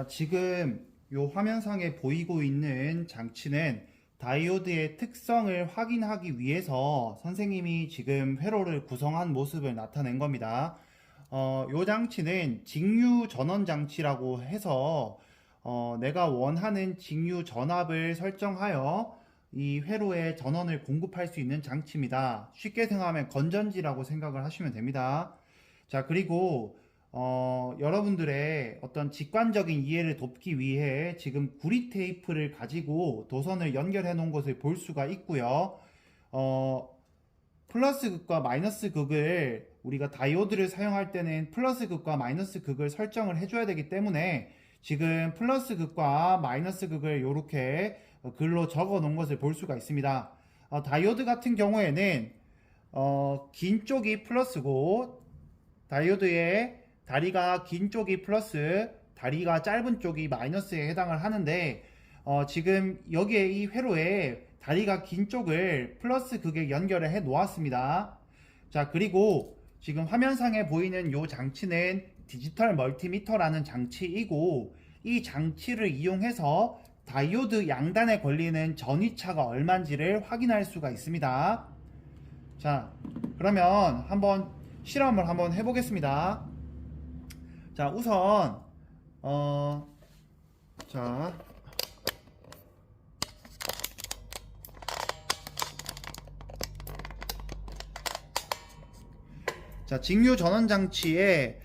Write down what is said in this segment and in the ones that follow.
자, 지금 요 화면상에 보이고 있는 장치는 다이오드의 특성을 확인하기 위해서 선생님이 지금 회로를 구성한 모습을 나타낸 겁니다. 요 장치는 직류 전원 장치라고 해서 내가 원하는 직류 전압을 설정하여 이 회로에 전원을 공급할 수 있는 장치입니다. 쉽게 생각하면 건전지라고 생각을 하시면 됩니다. 자, 그리고 여러분들의 어떤 직관적인 이해를 돕기 위해 지금 구리 테이프를 가지고 도선을 연결해 놓은 것을 볼 수가 있고요. 플러스 극과 마이너스 극을 우리가 다이오드를 사용할 때는 플러스 극과 마이너스 극을 설정을 해줘야 되기 때문에 지금 플러스 극과 마이너스 극을 이렇게 글로 적어 놓은 것을 볼 수가 있습니다. 다이오드 같은 경우에는 긴 쪽이 플러스고 다이오드의 다리가 긴 쪽이 플러스, 다리가 짧은 쪽이 마이너스에 해당을 하는데 지금 여기에 이 회로에 다리가 긴 쪽을 플러스 극에 연결을 해 놓았습니다. 자, 그리고 지금 화면상에 보이는 이 장치는 디지털 멀티미터라는 장치이고 이 장치를 이용해서 다이오드 양단에 걸리는 전위차가 얼마인지를 확인할 수가 있습니다. 자, 그러면 한번 실험을 한번 해보겠습니다. 자, 우선 자, 직류 전원 장치의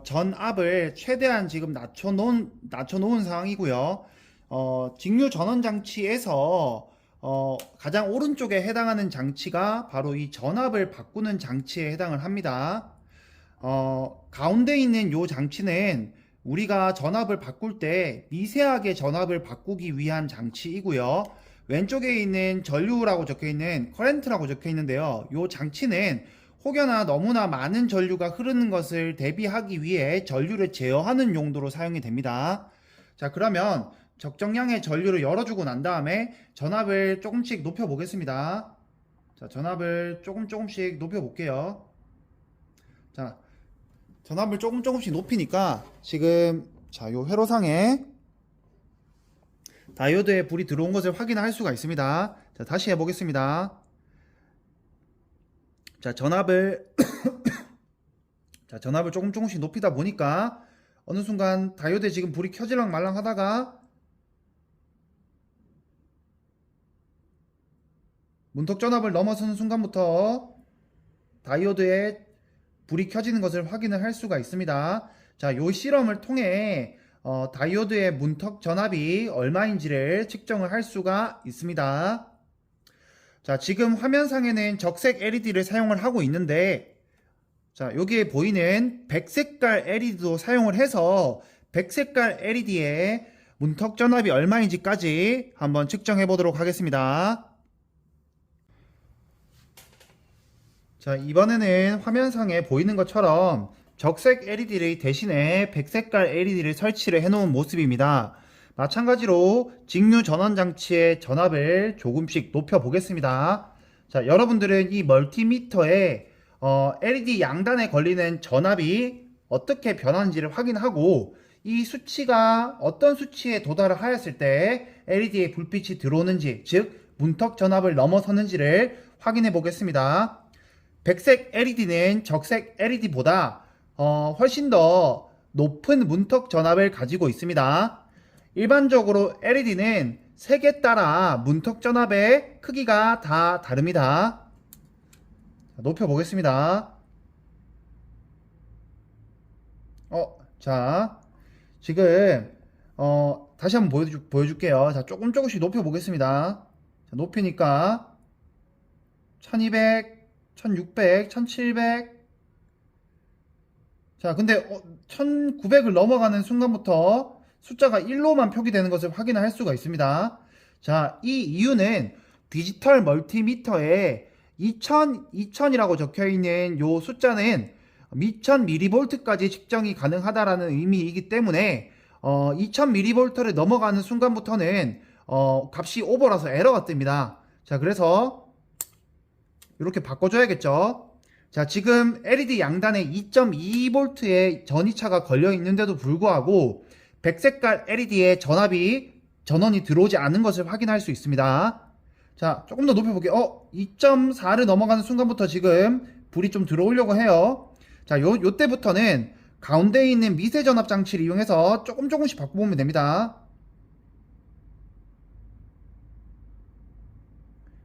전압을 최대한 지금 낮춰놓은 상황이고요. 직류 전원 장치에서 가장 오른쪽에 해당하는 장치가 바로 이 전압을 바꾸는 장치에 해당을 합니다. 가운데 있는 이 장치는 우리가 전압을 바꿀 때 미세하게 전압을 바꾸기 위한 장치이고요. 왼쪽에 있는 전류라고 적혀있는 커렌트라고 적혀있는데요. 이 장치는 혹여나 너무나 많은 전류가 흐르는 것을 대비하기 위해 전류를 제어하는 용도로 사용이 됩니다. 자, 그러면 적정량의 전류를 열어주고 난 다음에 전압을 조금씩 높여 보겠습니다. 자, 전압을 조금씩 높여 볼게요. 자, 전압을 조금씩 높이니까 지금 자, 요 회로상에 다이오드에 불이 들어온 것을 확인할 수가 있습니다. 자, 다시 해보겠습니다. 자, 전압을 전압을 조금씩 높이다 보니까 어느 순간 다이오드에 지금 불이 켜질랑 말랑 하다가 문턱 전압을 넘어서는 순간부터 다이오드에 불이 켜지는 것을 확인을 할 수가 있습니다. 자, 요 실험을 통해 다이오드의 문턱 전압이 얼마인지를 측정을 할 수가 있습니다. 자, 지금 화면상에는 적색 LED를 사용을 하고 있는데 자, 여기에 보이는 백색깔 LED도 사용을 해서 백색깔 LED의 문턱 전압이 얼마인지까지 한번 측정해 보도록 하겠습니다. 자, 이번에는 화면상에 보이는 것처럼 적색 LED를 대신에 백색깔 LED를 설치를 해 놓은 모습입니다. 마찬가지로 직류 전원 장치의 전압을 조금씩 높여 보겠습니다. 자, 여러분들은 이 멀티미터에 LED 양단에 걸리는 전압이 어떻게 변하는지를 확인하고 이 수치가 어떤 수치에 도달을 하였을 때 LED에 불빛이 들어오는지, 즉 문턱 전압을 넘어서는지를 확인해 보겠습니다. 백색 LED는 적색 LED보다 훨씬 더 높은 문턱 전압을 가지고 있습니다. 일반적으로 LED는 색에 따라 문턱 전압의 크기가 다 다릅니다. 높여 보겠습니다. 자, 지금 다시 한번 보여줄게요. 자, 조금씩 높여 보겠습니다. 자, 높이니까 1200, 1600, 1700. 자, 근데 1900을 넘어가는 순간부터 숫자가 1로만 표기되는 것을 확인할 수가 있습니다. 자, 이 이유는 디지털 멀티미터에 2000이라고 적혀있는 이 숫자는 2000mV까지 측정이 가능하다라는 의미이기 때문에 2000mV를 넘어가는 순간부터는 값이 오버라서 에러가 뜹니다. 자, 그래서 이렇게 바꿔줘야겠죠. 자, 지금 LED 양단에 2.22V의 전위차가 걸려 있는데도 불구하고 백색깔 LED에 전원이 들어오지 않은 것을 확인할 수 있습니다. 자, 조금 더 높여볼게요. 2.4를 넘어가는 순간부터 지금 불이 좀 들어오려고 해요. 자, 요때부터는 가운데에 있는 미세 전압 장치를 이용해서 조금씩 바꿔보면 됩니다.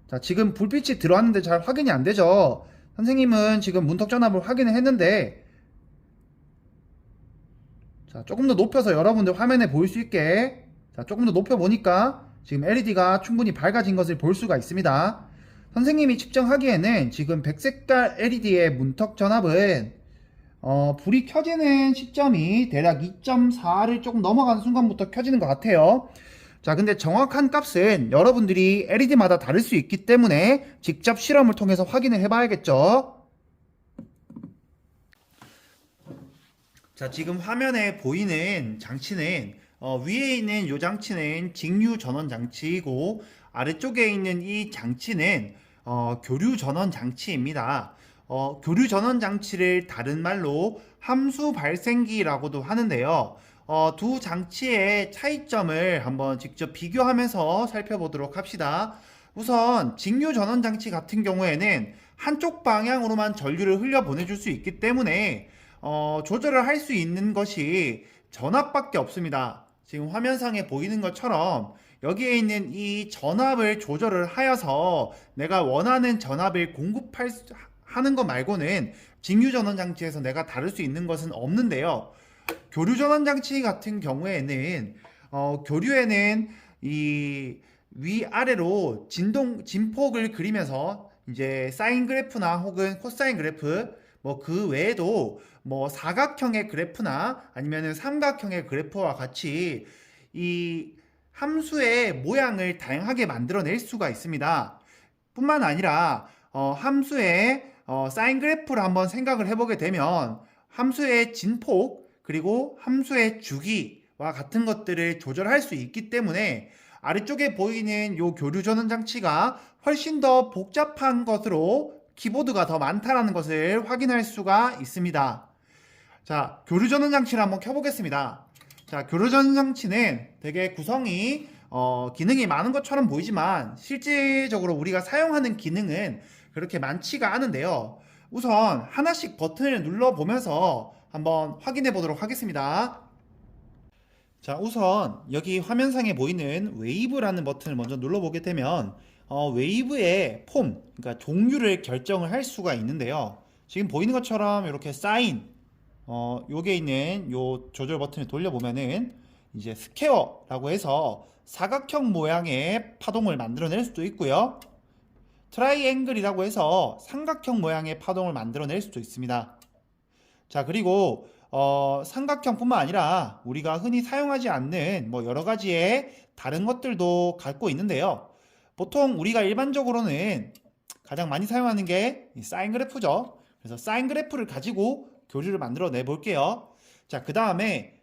자, 지금 불빛이 들어왔는데 잘 확인이 안 되죠? 선생님은 지금 문턱 전압을 확인을 했는데, 자, 조금 더 높여서 여러분들 화면에 보일 수 있게, 자, 조금 더 높여보니까 지금 LED가 충분히 밝아진 것을 볼 수가 있습니다. 선생님이 측정하기에는 지금 백색깔 LED의 문턱 전압은 불이 켜지는 시점이 대략 2.4를 조금 넘어가는 순간부터 켜지는 것 같아요. 자, 근데 정확한 값은 여러분들이 LED마다 다를 수 있기 때문에 직접 실험을 통해서 확인을 해봐야겠죠. 자, 지금 화면에 보이는 장치는 위에 있는 이 장치는 직류 전원 장치이고 아래쪽에 있는 이 장치는 교류 전원 장치입니다. 교류 전원 장치를 다른 말로 함수 발생기라고도 하는데요. 두 장치의 차이점을 한번 직접 비교하면서 살펴보도록 합시다. 우선 직류 전원 장치 같은 경우에는 한쪽 방향으로만 전류를 흘려 보내줄 수 있기 때문에 조절을 할 수 있는 것이 전압밖에 없습니다. 지금 화면상에 보이는 것처럼 여기에 있는 이 전압을 조절을 하여서 내가 원하는 전압을 하는 것 말고는 직류 전원 장치에서 내가 다룰 수 있는 것은 없는데요. 교류 전원 장치 같은 경우에는 교류에는 이 위아래로 진폭을 그리면서 이제 사인 그래프나 혹은 코사인 그래프 뭐 그 외에도 뭐 사각형의 그래프나 아니면은 삼각형의 그래프와 같이 이 함수의 모양을 다양하게 만들어낼 수가 있습니다. 뿐만 아니라 함수의 사인 그래프를 한번 생각을 해보게 되면 함수의 진폭 그리고 함수의 주기와 같은 것들을 조절할 수 있기 때문에 아래쪽에 보이는 요 교류 전원 장치가 훨씬 더 복잡한 것으로 키보드가 더 많다라는 것을 확인할 수가 있습니다. 자, 교류 전원 장치를 한번 켜보겠습니다. 자, 교류 전원 장치는 되게 구성이 기능이 많은 것처럼 보이지만 실질적으로 우리가 사용하는 기능은 그렇게 많지가 않은데요. 우선 하나씩 버튼을 눌러보면서 한번 확인해 보도록 하겠습니다. 자, 우선 여기 화면상에 보이는 웨이브라는 버튼을 먼저 눌러보게 되면 웨이브의 폼, 그러니까 종류를 결정을 할 수가 있는데요. 지금 보이는 것처럼 이렇게 사인, 요게 있는 요 조절 버튼을 돌려보면은 이제 스퀘어라고 해서 사각형 모양의 파동을 만들어낼 수도 있고요. 트라이앵글이라고 해서 삼각형 모양의 파동을 만들어낼 수도 있습니다. 자, 그리고 삼각형뿐만 아니라 우리가 흔히 사용하지 않는 뭐 여러 가지의 다른 것들도 갖고 있는데요. 보통 우리가 일반적으로는 가장 많이 사용하는 게 사인 그래프죠. 그래서 사인 그래프를 가지고 교류를 만들어 내 볼게요. 자, 그 다음에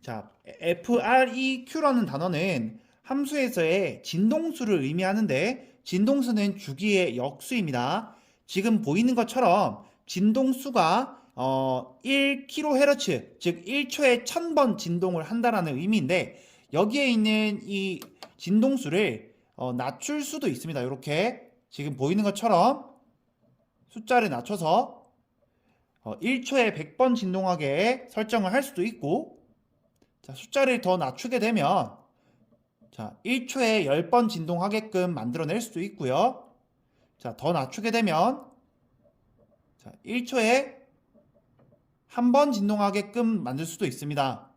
자, FREQ라는 단어는 함수에서의 진동수를 의미하는데 진동수는 주기의 역수입니다. 지금 보이는 것처럼 진동수가 1kHz, 즉 1초에 1000번 진동을 한다라는 의미인데 여기에 있는 이 진동수를 낮출 수도 있습니다. 이렇게 지금 보이는 것처럼 숫자를 낮춰서 1초에 100번 진동하게 설정을 할 수도 있고, 자, 숫자를 더 낮추게 되면 자, 1초에 10번 진동하게끔 만들어낼 수도 있고요. 자, 더 낮추게 되면 자, 1초에 한 번 진동하게끔 만들 수도 있습니다.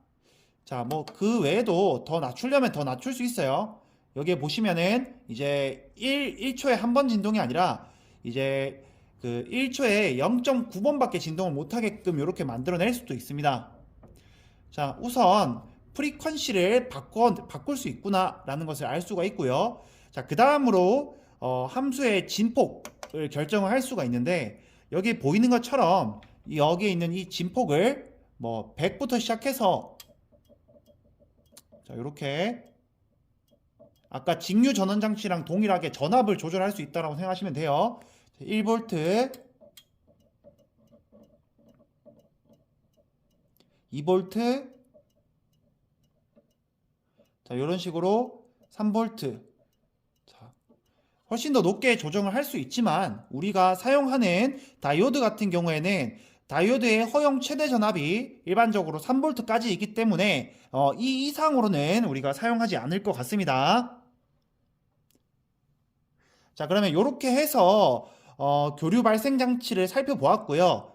자, 뭐 그 외에도 더 낮추려면 더 낮출 수 있어요. 여기에 보시면은 이제 1초에 한 번 진동이 아니라 이제 그 1초에 0.9번밖에 진동을 못하게끔 이렇게 만들어낼 수도 있습니다. 자, 우선 프리퀀시를 바꿀 수 있구나 라는 것을 알 수가 있고요. 자, 그 다음으로 함수의 진폭을 결정을 할 수가 있는데 여기 보이는 것처럼 여기에 있는 이 진폭을 뭐 100부터 시작해서 자, 이렇게 아까 직류 전원 장치랑 동일하게 전압을 조절할 수 있다고 생각하시면 돼요. 1V, 2V, 자, 이런 식으로 3V. 자, 훨씬 더 높게 조정을 할 수 있지만 우리가 사용하는 다이오드 같은 경우에는 다이오드의 허용 최대 전압이 일반적으로 3V까지 있기 때문에 이 이상으로는 우리가 사용하지 않을 것 같습니다. 자, 그러면 이렇게 해서 교류 발생 장치를 살펴보았고요.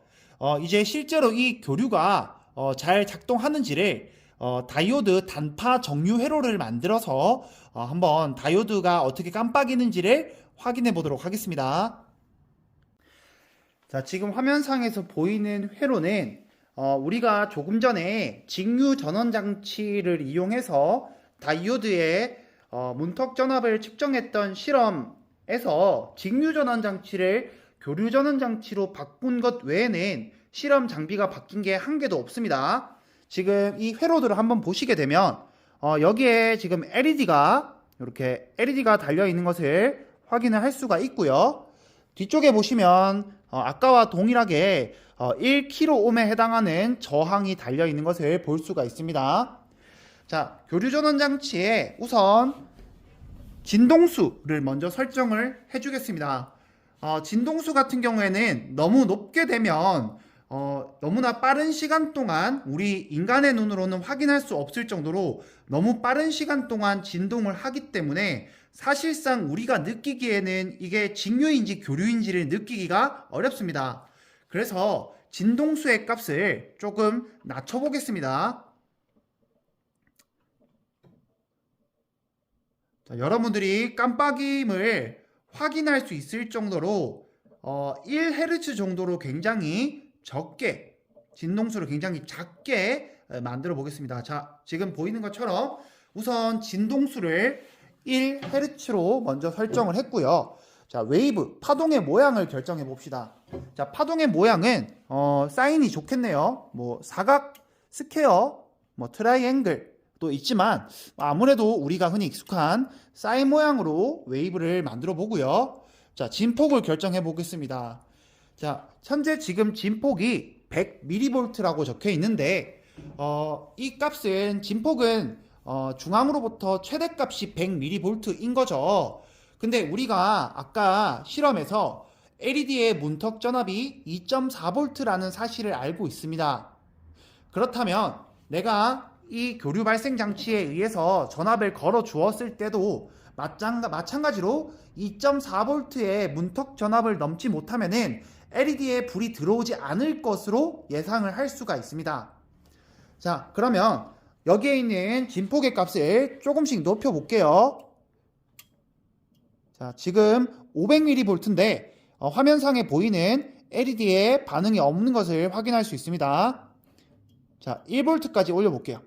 이제 실제로 이 교류가 잘 작동하는지를 다이오드 단파 정류 회로를 만들어서 한번 다이오드가 어떻게 깜빡이는지를 확인해 보도록 하겠습니다. 자, 지금 화면상에서 보이는 회로는 우리가 조금 전에 직류 전원 장치를 이용해서 다이오드의 문턱 전압을 측정했던 실험에서 직류 전원 장치를 교류 전원 장치로 바꾼 것 외에는 실험 장비가 바뀐 게 한 개도 없습니다. 지금 이 회로들을 한번 보시게 되면 여기에 지금 LED가 이렇게 LED가 달려 있는 것을 확인을 할 수가 있고요. 뒤쪽에 보시면 아까와 동일하게 1kΩ에 해당하는 저항이 달려 있는 것을 볼 수가 있습니다. 자, 교류 전원 장치에 우선 진동수를 먼저 설정을 해주겠습니다. 진동수 같은 경우에는 너무 높게 되면 너무나 빠른 시간 동안 우리 인간의 눈으로는 확인할 수 없을 정도로 너무 빠른 시간 동안 진동을 하기 때문에 사실상 우리가 느끼기에는 이게 직류인지 교류인지를 느끼기가 어렵습니다. 그래서 진동수의 값을 조금 낮춰 보겠습니다. 자, 여러분들이 깜빡임을 확인할 수 있을 정도로 1Hz 정도로 굉장히 적게, 진동수를 굉장히 작게 만들어 보겠습니다. 자, 지금 보이는 것처럼 우선 진동수를 1Hz로 먼저 설정을 했고요. 자, 웨이브, 파동의 모양을 결정해 봅시다. 자, 파동의 모양은 사인이 좋겠네요. 뭐 사각, 스퀘어, 뭐 트라이앵글 또 있지만 아무래도 우리가 흔히 익숙한 사인 모양으로 웨이브를 만들어 보고요. 자, 진폭을 결정해 보겠습니다. 자, 현재 지금 진폭이 100mV라고 적혀 있는데 이 값은 진폭은 중앙으로부터 최대값이 100mV인 거죠. 근데 우리가 아까 실험에서 LED의 문턱 전압이 2.4V라는 사실을 알고 있습니다. 그렇다면 내가 이 교류 발생 장치에 의해서 전압을 걸어 주었을 때도 마찬가지로 2.4V의 문턱 전압을 넘지 못하면은 LED에 불이 들어오지 않을 것으로 예상을 할 수가 있습니다. 자, 그러면 여기에 있는 진폭의 값을 조금씩 높여 볼게요. 자, 지금 500mV인데 화면상에 보이는 LED에 반응이 없는 것을 확인할 수 있습니다. 자, 1V까지 올려 볼게요.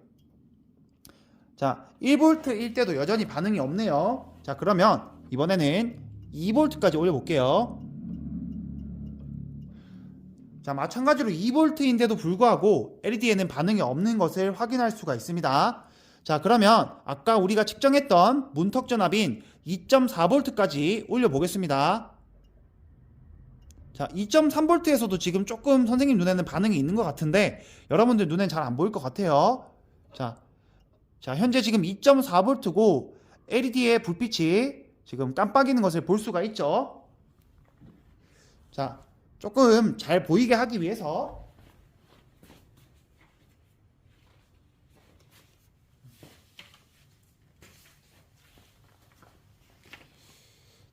자, 1V일 때도 여전히 반응이 없네요. 자, 그러면 이번에는 2V까지 올려 볼게요. 자, 마찬가지로 2V인데도 불구하고 LED에는 반응이 없는 것을 확인할 수가 있습니다. 자, 그러면 아까 우리가 측정했던 문턱 전압인 2.4V까지 올려 보겠습니다. 자, 2.3V에서도 지금 조금 선생님 눈에는 반응이 있는 것 같은데 여러분들 눈엔 잘 안 보일 것 같아요. 자, 현재 지금 2.4V고 LED의 불빛이 지금 깜빡이는 것을 볼 수가 있죠. 자, 조금 잘 보이게 하기 위해서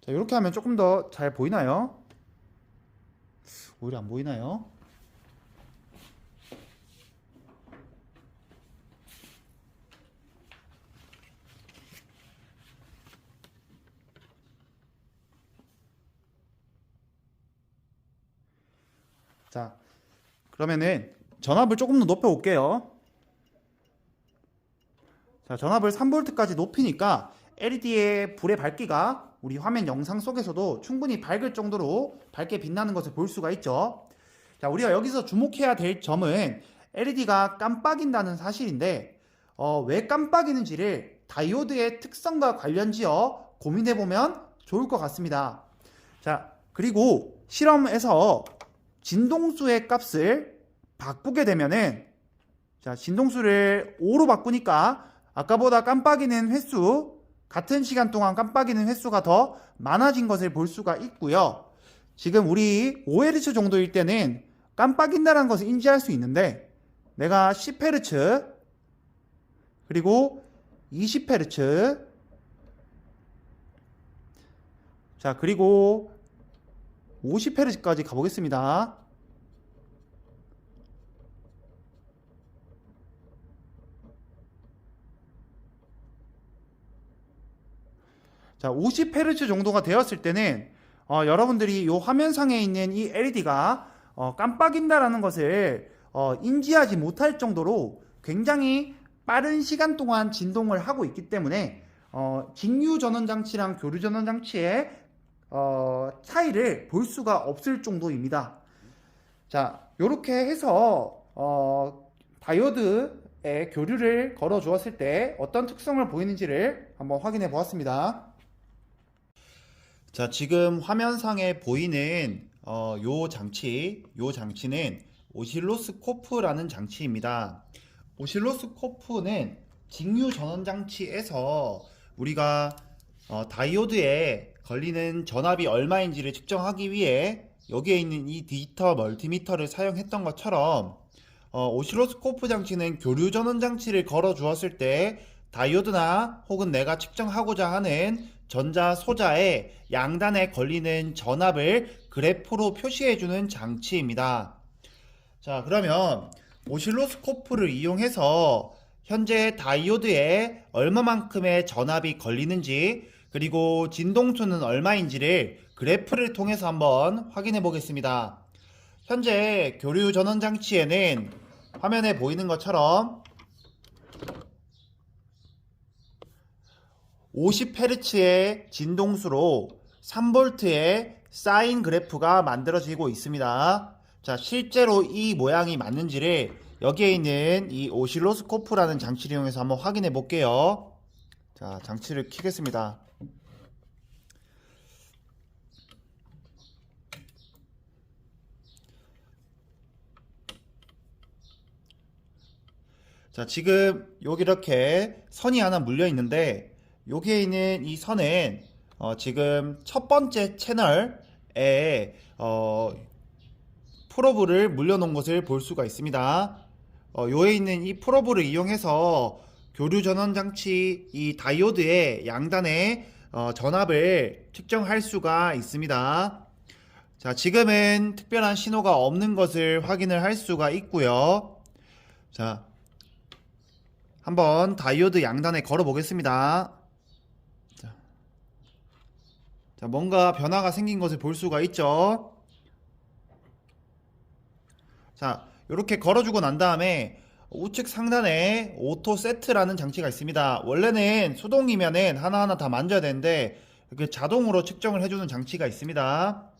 자, 이렇게 하면 조금 더 잘 보이나요? 오히려 안 보이나요? 자, 그러면은 전압을 조금 더 높여 볼게요. 자, 전압을 3V까지 높이니까 LED의 불의 밝기가 우리 화면 영상 속에서도 충분히 밝을 정도로 밝게 빛나는 것을 볼 수가 있죠. 자, 우리가 여기서 주목해야 될 점은 LED가 깜빡인다는 사실인데 왜 깜빡이는지를 다이오드의 특성과 관련지어 고민해 보면 좋을 것 같습니다. 자, 그리고 실험에서 진동수의 값을 바꾸게 되면은 자, 진동수를 5로 바꾸니까 아까보다 깜빡이는 횟수, 같은 시간 동안 깜빡이는 횟수가 더 많아진 것을 볼 수가 있고요. 지금 우리 5Hz 정도일 때는 깜빡인다는 것을 인지할 수 있는데, 내가 10Hz 그리고 20Hz, 자 그리고 50Hz까지 가보겠습니다. 자, 50Hz 정도가 되었을 때는 여러분들이 이 화면상에 있는 이 LED가 깜빡인다라는 것을 인지하지 못할 정도로 굉장히 빠른 시간 동안 진동을 하고 있기 때문에 직류 전원 장치랑 교류 전원 장치의 차이를 볼 수가 없을 정도입니다. 자, 이렇게 해서 다이오드의 교류를 걸어 주었을 때 어떤 특성을 보이는지를 한번 확인해 보았습니다. 자, 지금 화면상에 보이는 요 장치는 오실로스코프라는 장치입니다. 오실로스코프는 직류 전원 장치에서 우리가 다이오드에 걸리는 전압이 얼마인지를 측정하기 위해 여기에 있는 이 디지털 멀티미터를 사용했던 것처럼 오실로스코프 장치는 교류 전원 장치를 걸어 주었을 때 다이오드나 혹은 내가 측정하고자 하는 전자 소자의 양단에 걸리는 전압을 그래프로 표시해주는 장치입니다. 자, 그러면 오실로스코프를 이용해서 현재 다이오드에 얼마만큼의 전압이 걸리는지, 그리고 진동수는 얼마인지를 그래프를 통해서 한번 확인해 보겠습니다. 현재 교류 전원 장치에는 화면에 보이는 것처럼 50Hz의 진동수로 3V의 사인 그래프가 만들어지고 있습니다. 자, 실제로 이 모양이 맞는지를 여기에 있는 이 오실로스코프라는 장치를 이용해서 한번 확인해 볼게요. 자, 장치를 켜겠습니다. 자, 지금 여기 이렇게 선이 하나 물려 있는데, 여기에 있는 이 선은 지금 첫 번째 채널에 프로브를 물려놓은 것을 볼 수가 있습니다. 요에 있는 이 프로브를 이용해서 교류 전원 장치 이 다이오드의 양단의 전압을 측정할 수가 있습니다. 자, 지금은 특별한 신호가 없는 것을 확인을 할 수가 있고요. 자, 한번 다이오드 양단에 걸어 보겠습니다. 자, 뭔가 변화가 생긴 것을 볼 수가 있죠. 자, 이렇게 걸어주고 난 다음에 우측 상단에 오토 세트라는 장치가 있습니다. 원래는 수동이면은 하나하나 다 만져야 되는데 이렇게 자동으로 측정을 해주는 장치가 있습니다.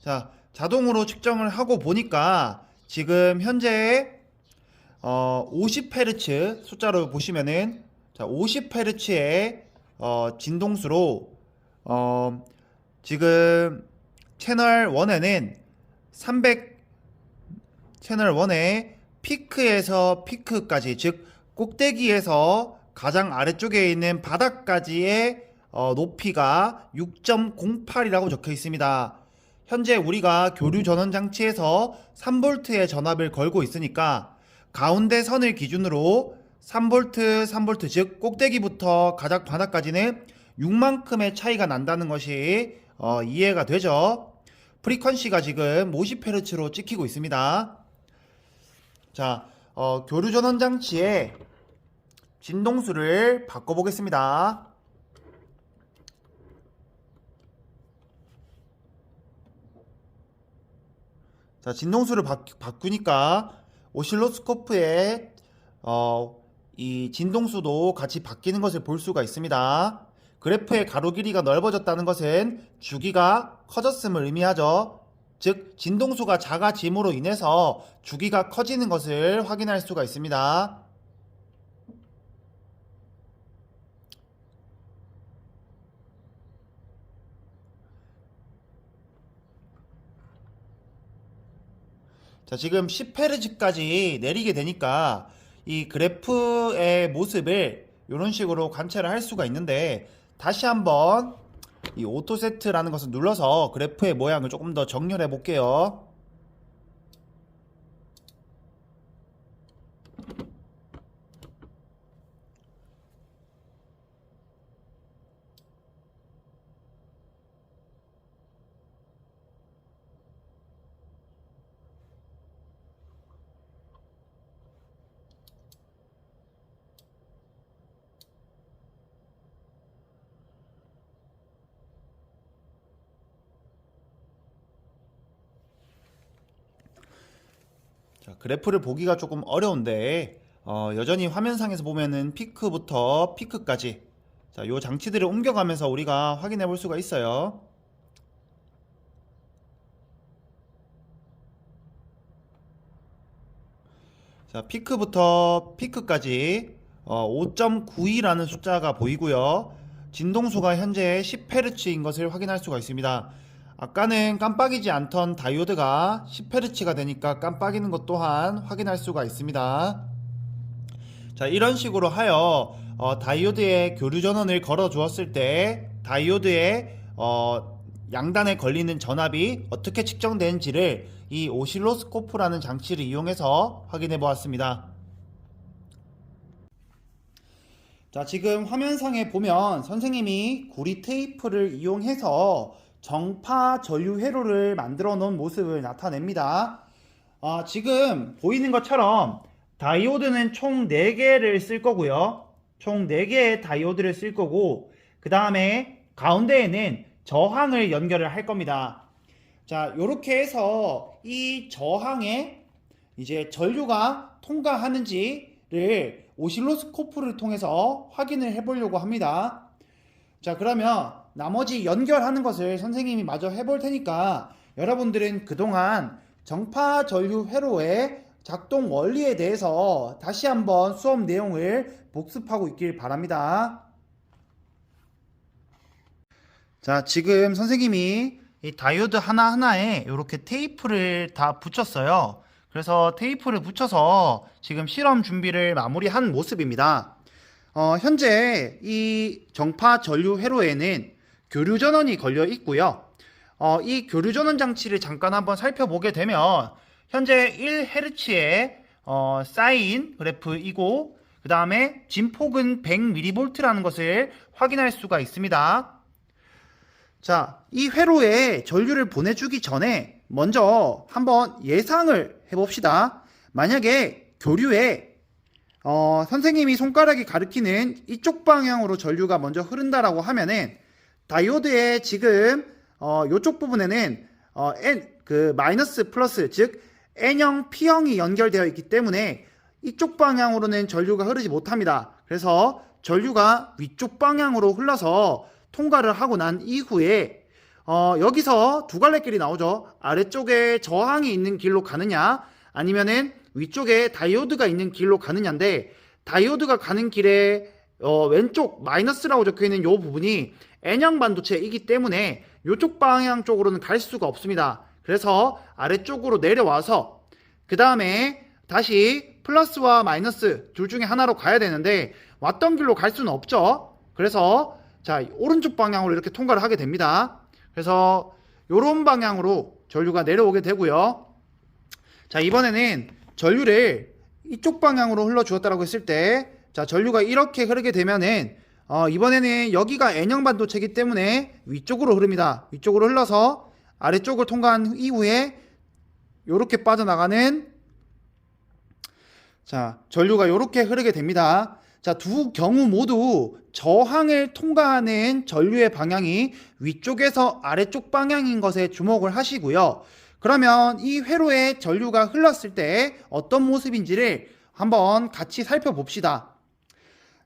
자, 자동으로 측정을 하고 보니까 지금 현재 50Hz 숫자로 보시면은, 자, 50Hz의 진동수로 지금 채널 1에는 300 채널 1의 피크에서 피크까지, 즉 꼭대기에서 가장 아래쪽에 있는 바닥까지의 높이가 6.08이라고 적혀 있습니다. 현재 우리가 교류 전원 장치에서 3V의 전압을 걸고 있으니까 가운데 선을 기준으로 3V, 3V, 즉 꼭대기부터 가장 바닥까지는 6만큼의 차이가 난다는 것이 이해가 되죠. 프리퀀시가 지금 50Hz로 찍히고 있습니다. 자, 교류 전원 장치의 진동수를 바꿔보겠습니다. 자, 진동수를 바꾸니까 오실로스코프의 이 진동수도 같이 바뀌는 것을 볼 수가 있습니다. 그래프의 가로 길이가 넓어졌다는 것은 주기가 커졌음을 의미하죠. 즉 진동수가 작아짐으로 인해서 주기가 커지는 것을 확인할 수가 있습니다. 자, 지금 10Hz까지 내리게 되니까 이 그래프의 모습을 이런 식으로 관찰을 할 수가 있는데, 다시 한번 이 오토세트라는 것을 눌러서 그래프의 모양을 조금 더 정렬해 볼게요. 자, 그래프를 보기가 조금 어려운데, 여전히 화면상에서 보면은 피크부터 피크까지, 자, 요 장치들을 옮겨가면서 우리가 확인해 볼 수가 있어요. 자, 피크부터 피크까지 5.92라는 숫자가 보이고요. 진동수가 현재 10Hz인 것을 확인할 수가 있습니다. 아까는 깜빡이지 않던 다이오드가 10Hz가 되니까 깜빡이는 것 또한 확인할 수가 있습니다. 자, 이런 식으로 하여 다이오드에 교류 전원을 걸어 주었을 때 다이오드의 양단에 걸리는 전압이 어떻게 측정되는지를 이 오실로스코프라는 장치를 이용해서 확인해 보았습니다. 자, 지금 화면상에 보면 선생님이 구리 테이프를 이용해서 정파 전류 회로를 만들어 놓은 모습을 나타냅니다. 지금 보이는 것처럼 다이오드는 총 4개를 쓸 거고요. 총 4개의 다이오드를 쓸 거고, 그 다음에 가운데에는 저항을 연결을 할 겁니다. 자, 요렇게 해서 이 저항에 이제 전류가 통과하는지를 오실로스코프를 통해서 확인을 해 보려고 합니다. 자, 그러면 나머지 연결하는 것을 선생님이 마저 해볼 테니까 여러분들은 그동안 정파 전류 회로의 작동 원리에 대해서 다시 한번 수업 내용을 복습하고 있길 바랍니다. 자, 지금 선생님이 이 다이오드 하나하나에 이렇게 테이프를 다 붙였어요. 그래서 테이프를 붙여서 지금 실험 준비를 마무리한 모습입니다. 현재 이 정파 전류 회로에는 교류 전원이 걸려 있고요. 이 교류 전원 장치를 잠깐 한번 살펴보게 되면 현재 1Hz의 사인 그래프이고, 그 다음에 진폭은 100mV라는 것을 확인할 수가 있습니다. 자, 이 회로에 전류를 보내주기 전에 먼저 한번 예상을 해봅시다. 만약에 교류에 선생님이 손가락이 가리키는 이쪽 방향으로 전류가 먼저 흐른다라고 하면은 다이오드의 지금 이쪽 부분에는 마이너스 플러스, 즉 N형, P형이 연결되어 있기 때문에 이쪽 방향으로는 전류가 흐르지 못합니다. 그래서 전류가 위쪽 방향으로 흘러서 통과를 하고 난 이후에 여기서 두 갈래 길이 나오죠. 아래쪽에 저항이 있는 길로 가느냐, 아니면은 위쪽에 다이오드가 있는 길로 가느냐인데, 다이오드가 가는 길에 왼쪽 마이너스라고 적혀있는 이 부분이 N형 반도체이기 때문에 이쪽 방향 쪽으로는 갈 수가 없습니다. 그래서 아래쪽으로 내려와서 그 다음에 다시 플러스와 마이너스 둘 중에 하나로 가야 되는데 왔던 길로 갈 수는 없죠. 그래서 자, 오른쪽 방향으로 이렇게 통과를 하게 됩니다. 그래서 이런 방향으로 전류가 내려오게 되고요. 자, 이번에는 전류를 이쪽 방향으로 흘러 주었다고 했을 때, 자, 전류가 이렇게 흐르게 되면은 이번에는 여기가 N형 반도체이기 때문에 위쪽으로 흐릅니다. 위쪽으로 흘러서 아래쪽을 통과한 이후에 이렇게 빠져나가는, 자, 전류가 이렇게 흐르게 됩니다. 자, 두 경우 모두 저항을 통과하는 전류의 방향이 위쪽에서 아래쪽 방향인 것에 주목을 하시고요. 그러면 이 회로에 전류가 흘렀을 때 어떤 모습인지를 한번 같이 살펴봅시다.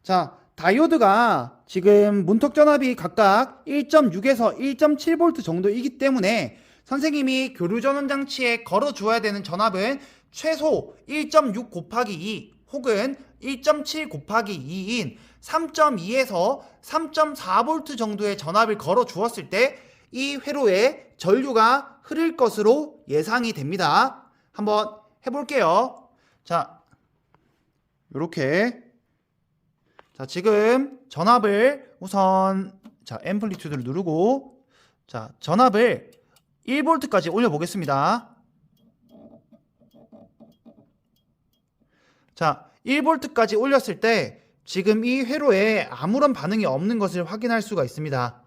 자, 다이오드가 지금 문턱 전압이 각각 1.6에서 1.7V 정도이기 때문에 선생님이 교류 전원 장치에 걸어 주어야 되는 전압은 최소 1.6 곱하기 2 혹은 1.7 곱하기 2인 3.2에서 3.4V 정도의 전압을 걸어 주었을 때 이 회로에 전류가 흐를 것으로 예상이 됩니다. 한번 해볼게요. 자, 요렇게. 자, 지금 전압을 우선 자, 앰플리튜드를 누르고 자, 전압을 1V까지 올려 보겠습니다. 자, 1V까지 올렸을 때 지금 이 회로에 아무런 반응이 없는 것을 확인할 수가 있습니다.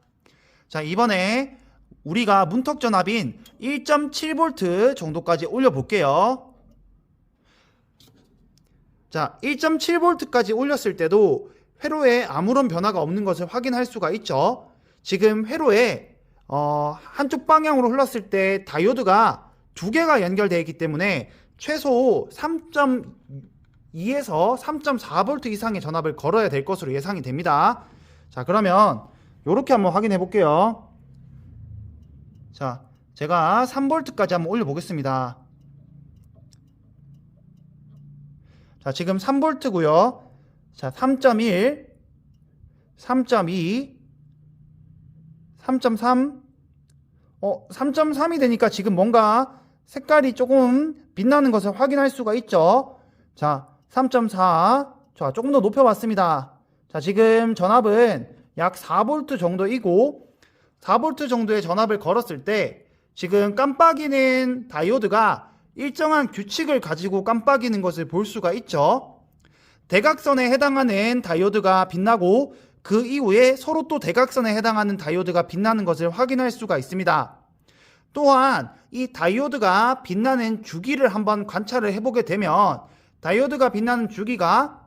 자, 이번에 우리가 문턱 전압인 1.7V 정도까지 올려 볼게요. 자, 1.7V까지 올렸을 때도 회로에 아무런 변화가 없는 것을 확인할 수가 있죠. 지금 회로에 한쪽 방향으로 흘렀을 때 다이오드가 두 개가 연결되어 있기 때문에 최소 3.2에서 3.4V 이상의 전압을 걸어야 될 것으로 예상이 됩니다. 자, 그러면 이렇게 한번 확인해 볼게요. 자, 제가 3V까지 한번 올려 보겠습니다. 자, 지금 3V고요. 자, 3.1, 3.2, 3.3, 3.3이 되니까 지금 뭔가 색깔이 조금 빛나는 것을 확인할 수가 있죠. 자, 3.4. 자, 조금 더 높여봤습니다. 자, 지금 전압은 약 4V 정도이고 4V 정도의 전압을 걸었을 때 지금 깜빡이는 다이오드가 일정한 규칙을 가지고 깜빡이는 것을 볼 수가 있죠. 대각선에 해당하는 다이오드가 빛나고 그 이후에 서로 또 대각선에 해당하는 다이오드가 빛나는 것을 확인할 수가 있습니다. 또한 이 다이오드가 빛나는 주기를 한번 관찰을 해보게 되면 다이오드가 빛나는 주기가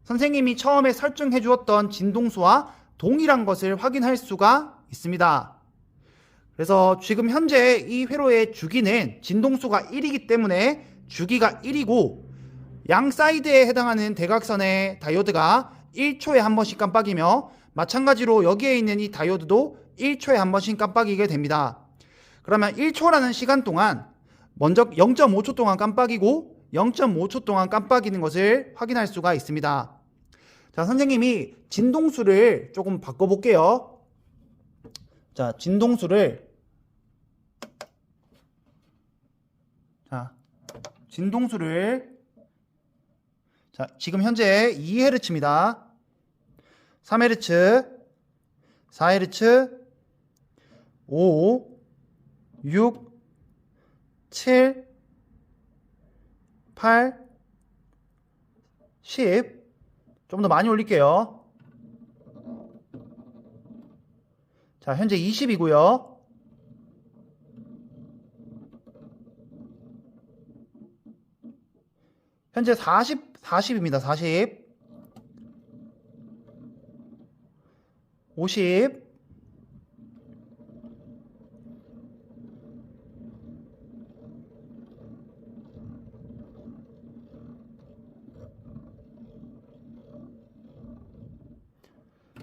선생님이 처음에 설정해 주었던 진동수와 동일한 것을 확인할 수가 있습니다. 그래서 지금 현재 이 회로의 주기는 진동수가 1이기 때문에 주기가 1이고 양 사이드에 해당하는 대각선의 다이오드가 1초에 한 번씩 깜빡이며 마찬가지로 여기에 있는 이 다이오드도 1초에 한 번씩 깜빡이게 됩니다. 그러면 1초라는 시간 동안 먼저 0.5초 동안 깜빡이고 0.5초 동안 깜빡이는 것을 확인할 수가 있습니다. 자, 선생님이 진동수를 조금 바꿔볼게요. 자, 진동수를 자, 지금 현재 2Hz입니다. 3Hz, 4Hz, 5, 6, 7, 8, 10. 좀 더 많이 올릴게요. 자, 현재 20이고요. 현재 40입니다. 40, 50,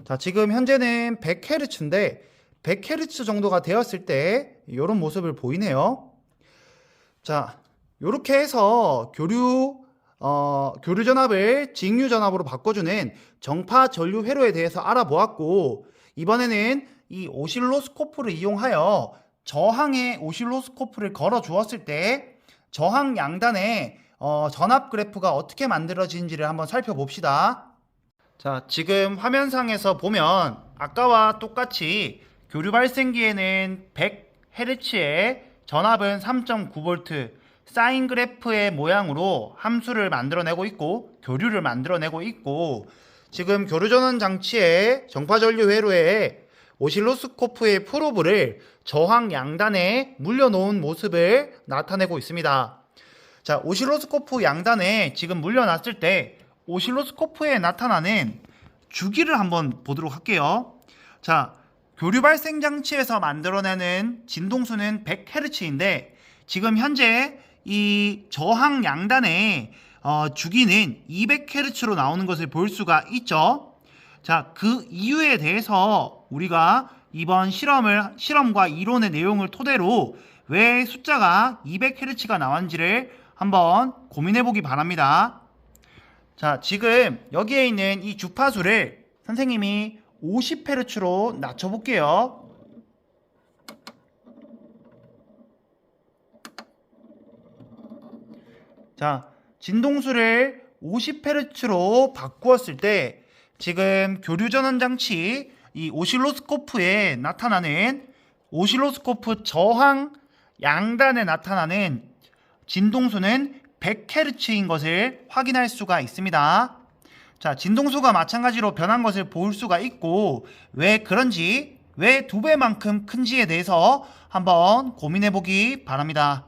'자, 지금 현재는 100Hz인데 100Hz 정도가 되었을 때 이런 모습을 보이네요. 자, 이렇게 해서 교류 전압을 직류 전압으로 바꿔주는 정파 전류 회로에 대해서 알아보았고, 이번에는 이 오실로스코프를 이용하여 저항의 오실로스코프를 걸어 주었을 때 저항 양단의 전압 그래프가 어떻게 만들어지는지를 한번 살펴봅시다. 자, 지금 화면상에서 보면 아까와 똑같이 교류 발생기에는 100Hz의 전압은 3.9V 사인 그래프의 모양으로 함수를 만들어내고 있고 교류를 만들어내고 있고, 지금 교류 전원 장치의 정파 전류 회로에 오실로스코프의 프로브를 저항 양단에 물려놓은 모습을 나타내고 있습니다. 자, 오실로스코프 양단에 지금 물려놨을 때 오실로스코프에 나타나는 주기를 한번 보도록 할게요. 자, 교류 발생 장치에서 만들어내는 진동수는 100Hz인데 지금 현재 이 저항 양단의 주기는 200Hz로 나오는 것을 볼 수가 있죠. 자, 그 이유에 대해서 우리가 이번 실험과 이론의 내용을 토대로 왜 숫자가 200Hz가 나왔는지를 한번 고민해 보기 바랍니다. 자, 지금 여기에 있는 이 주파수를 선생님이 50Hz로 낮춰 볼게요. 자, 진동수를 50Hz로 바꾸었을 때 지금 교류 전원 장치 이 오실로스코프에 나타나는 오실로스코프 저항 양단에 나타나는 진동수는 100Hz인 것을 확인할 수가 있습니다. 자, 진동수가 마찬가지로 변한 것을 볼 수가 있고, 왜 그런지, 왜 2배만큼 큰지에 대해서 한번 고민해 보기 바랍니다.